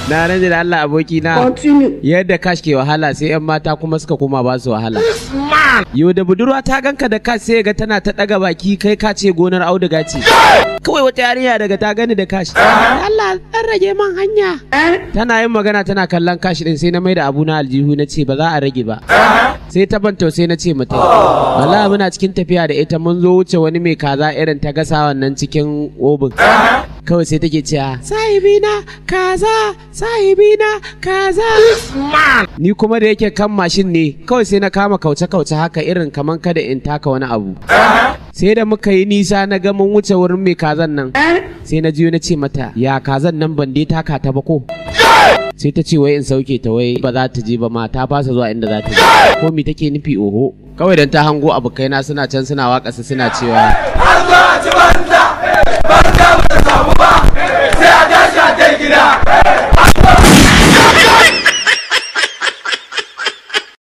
Na rage da Allah abokina yadda kash ke wahala sai 'yan mata kuma suka koma ba su wahala. Yau da budurwa ta ganka da kash sai ga tana ta daga baki kai ka ce gonar auduga ce. Kawai wata yarinya daga ta gani da kash. Allah dan rage man hanya. Tana yin magana tana kallon kash din sai na mai da abu na aljihu na ce ba za a rage ba. Sai ta banta sai na ce mata wallahi muna cikin tafiya da ita mun zo wuce wani mai kaza irin ta gasa wannan cikin obin. Kawai sai take cewa sahibina kaza sahibina kaza. Ni kuma da yake kan mashin ne kawai sai na kama kauce-kauce haka irin kaman kada in taka wani abu. Sai da muka yi nisa na ga mun wuce wurin mai kazan nan sai na jiyo na ce mata ya kazan nan ban dai taka ta ba ko. Sai ta ce wai in sauke ta wai ba za ta je ba ma ta fasa zuwa inda za ta je ko me take nufi oho. Kawai dan ta hango abokaina suna can suna waƙa suna cewa